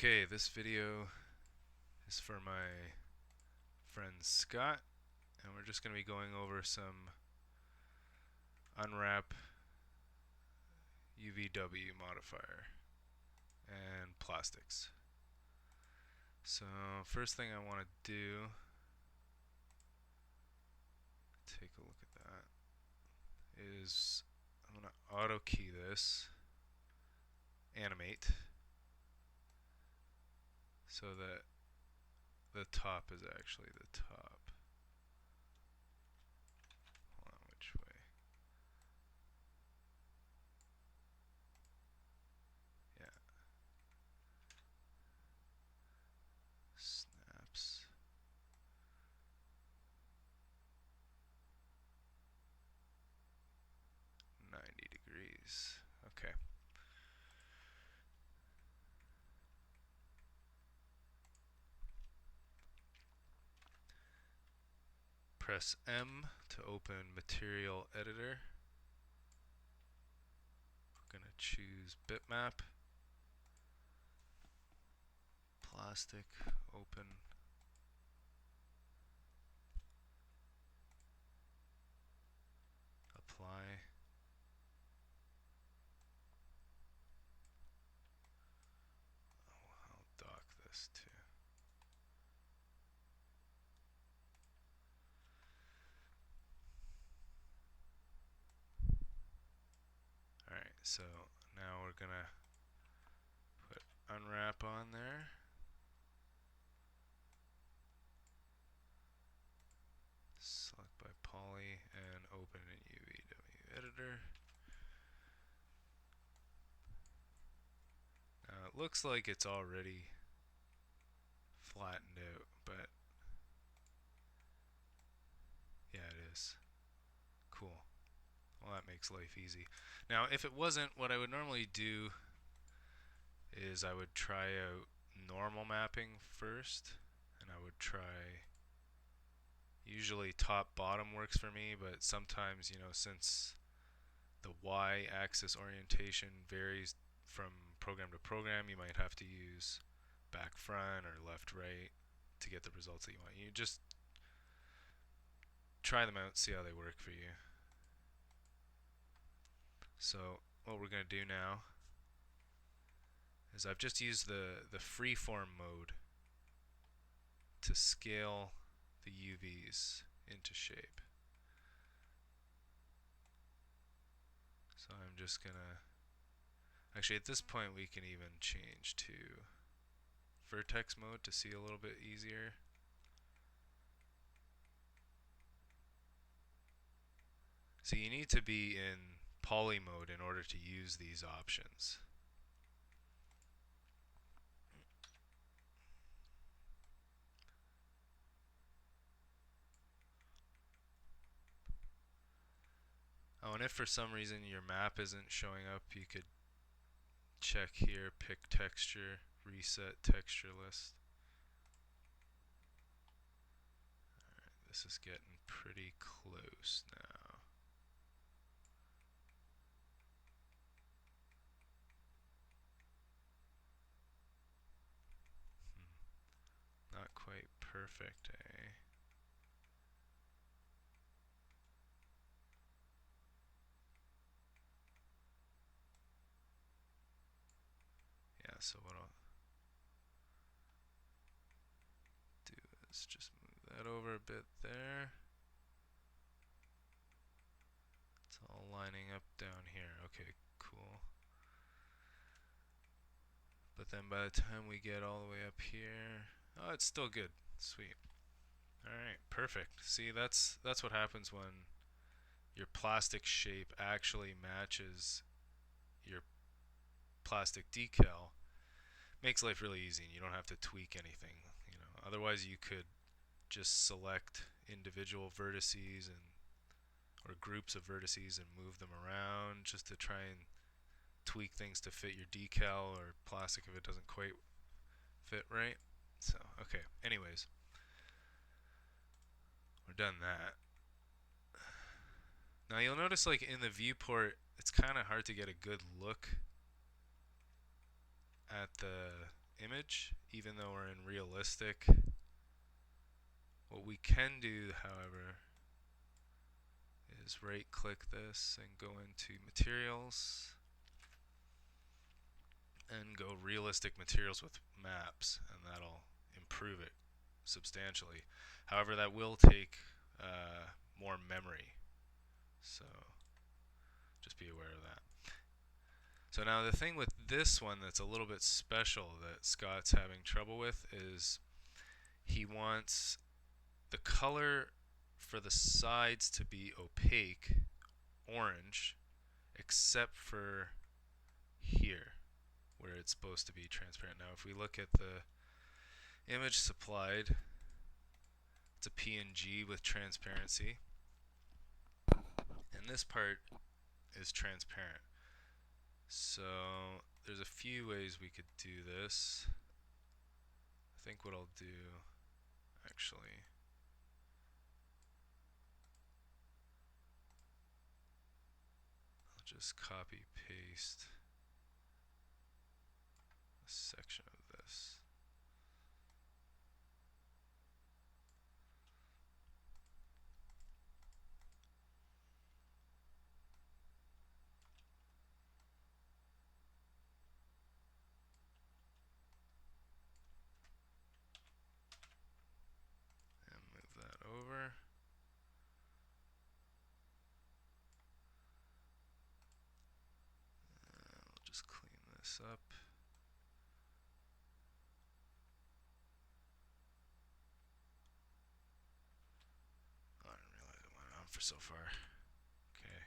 Okay, this video is for my friend Scott, and we're just going to be going over some Unwrap UVW modifier and plastics. So first thing I want to do, take a look at that, is I'm going to auto key this, animate, so that the top is actually the top. Hold on, which way? Yeah. Snaps. $90. Okay. Press M to open Material Editor. We're going to choose Bitmap. Plastic, open. Apply. Oh, I'll dock this too. Alright, so now we're going to put Unwrap on there. Select by poly and open in UVW editor. Now it looks like it's already flattened out, but yeah, it is. Cool. Well, that makes life easy. Now, if it wasn't, what I would normally do is I would try out normal mapping first, and I would try, usually top bottom works for me, but sometimes, since the y-axis orientation varies from program to program, you might have to use back front or left right to get the results that you want. You just try them out, see how they work for you. So what we're going to do now is I've just used the freeform mode to scale the UVs into shape. So I'm just gonna, actually at this point we can even change to vertex mode to see a little bit easier. So you need to be in poly mode in order to use these options. Oh, and if for some reason your map isn't showing up, you could check here, pick texture, reset texture list. Alright, this is getting pretty close now. Not quite perfect, eh? Yeah, so what I'll do is just move that over a bit there. It's all lining up down here. Okay, cool. But then by the time we get all the way up here, oh, it's still good. Sweet. Alright, perfect. See, that's what happens when your plastic shape actually matches your plastic decal. Makes life really easy and you don't have to tweak anything. Otherwise you could just select individual vertices or groups of vertices and move them around just to try and tweak things to fit your decal or plastic if it doesn't quite fit right. So, okay, anyways, we're done that. Now you'll notice like in the viewport, it's kind of hard to get a good look at the image, even though we're in realistic. What we can do, however, is right click this and go into materials and go realistic materials with maps, and that'll improve it substantially. However, that will take more memory, so just be aware of that. So now the thing with this one that's a little bit special that Scott's having trouble with is he wants the color for the sides to be opaque, orange, except for here, where it's supposed to be transparent. Now if we look at the image supplied, it's a PNG with transparency, and this part is transparent. So there's a few ways we could do this. I think what I'll do, actually, I'll just copy paste a section of this. And move that over. I'll just clean this up. Oh, I didn't realize it went on for so far. Okay.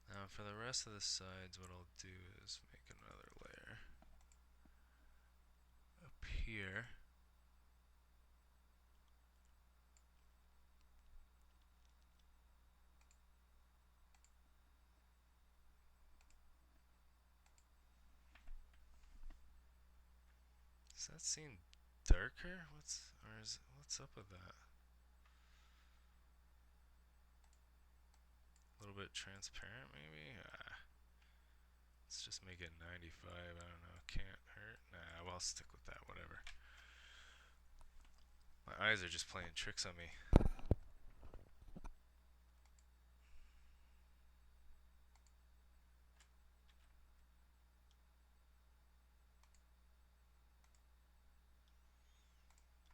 Now for the rest of the sides, what I'll do is make another layer up here. Does that seem darker? What's up with that? A little bit transparent, maybe? Let's just make it 95. I don't know. Can't hurt. Nah, well, I'll stick with that. Whatever. My eyes are just playing tricks on me.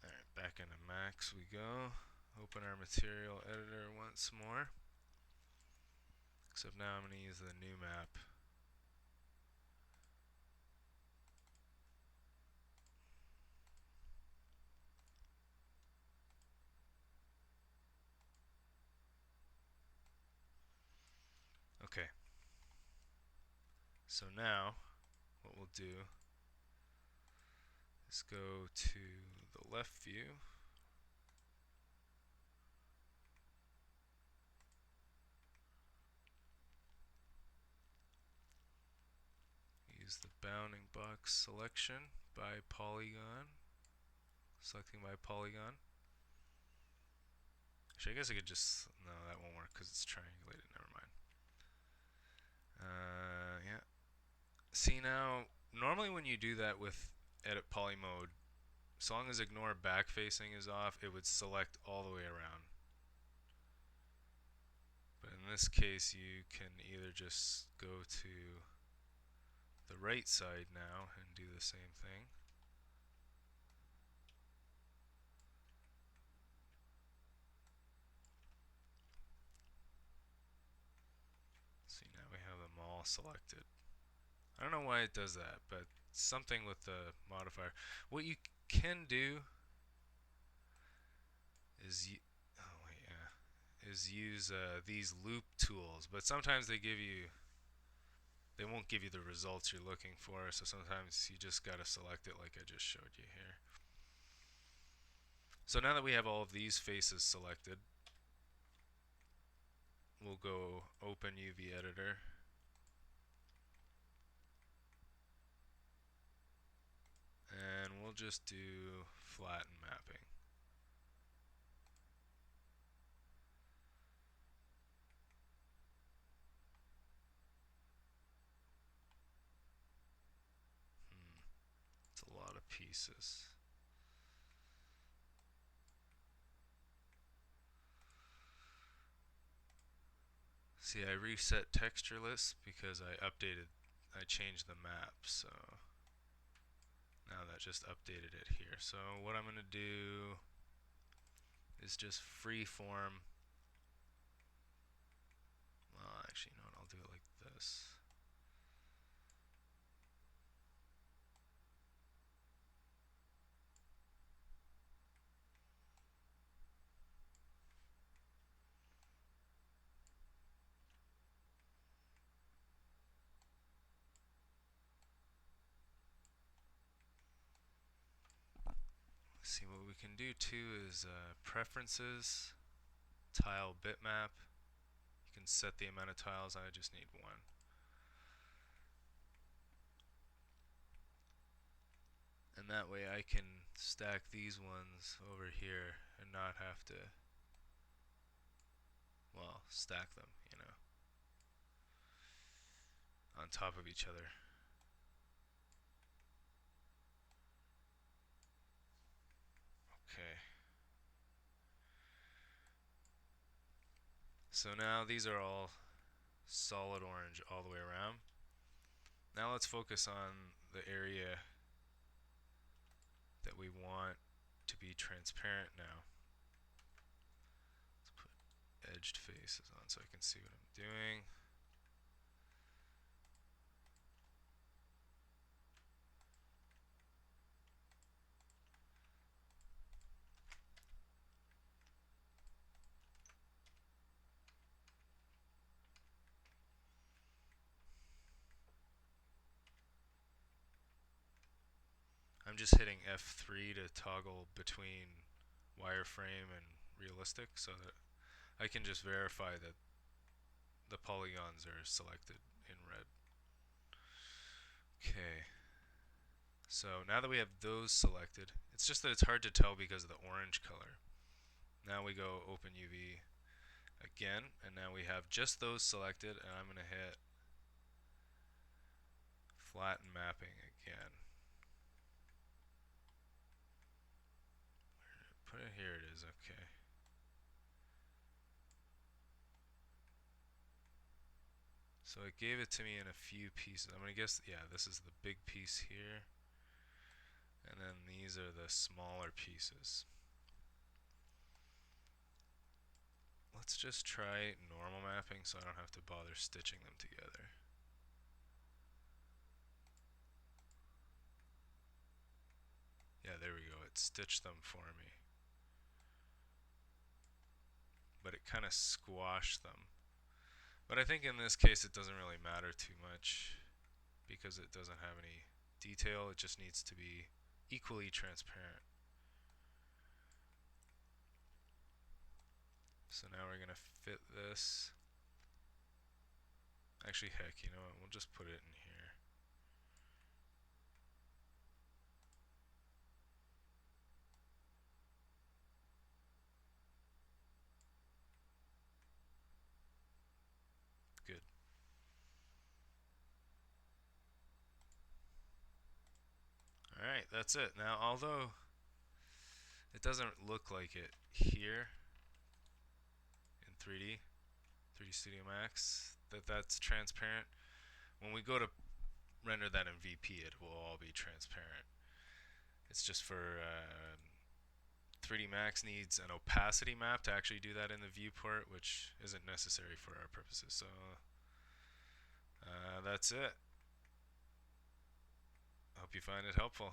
Alright, back into Max we go. Open our material editor once more. Except now I'm going to use the new map. Okay. So now, what we'll do is go to the left view. Use the bounding box selection by polygon. Selecting by polygon. Actually, I guess I could just, no, that won't work because it's triangulated. Never mind. Yeah. See now, normally when you do that with edit poly mode, as long as ignore back facing is off, it would select all the way around. But in this case, you can either just go to the right side now and do the same thing. See, now we have them all selected. I don't know why it does that, but something with the modifier. What you can do is use these loop tools, but sometimes they won't give you the results you're looking for, so sometimes you just gotta select it like I just showed you here. So now that we have all of these faces selected, we'll go open UV editor. just do flatten mapping. It's a lot of pieces. See, I reset texture list because I changed the map, so now that just updated it here. So what I'm going to do is just freeform. Well, actually, you know what? I'll do it like this. See, what we can do too is preferences, tile bitmap. You can set the amount of tiles. I just need one. And that way I can stack these ones over here and not have to, well, stack them, you know, on top of each other. Okay. So now these are all solid orange all the way around. Now let's focus on the area that we want to be transparent now. Let's put edged faces on so I can see what I'm doing. I'm just hitting F3 to toggle between wireframe and realistic so that I can just verify that the polygons are selected in red. Okay. So now that we have those selected, it's just that it's hard to tell because of the orange color. Now we go open UV again, and now we have just those selected, and I'm going to hit flatten mapping again. Put it here, it is, okay. So it gave it to me in a few pieces. I'm going to guess, yeah, this is the big piece here. And then these are the smaller pieces. Let's just try normal mapping so I don't have to bother stitching them together. Yeah, there we go. It stitched them for me. But it kind of squashed them. But I think in this case it doesn't really matter too much because it doesn't have any detail. It just needs to be equally transparent. So now we're going to fit this. Actually, heck, you know what? We'll just put it in here. Good. Alright, that's it. Now, although it doesn't look like it here in 3D Studio Max, that's transparent, when we go to render that in VP, it will all be transparent. It's just for 3D Max needs an opacity map to actually do that in the viewport, which isn't necessary for our purposes. So that's it. Hope you find it helpful.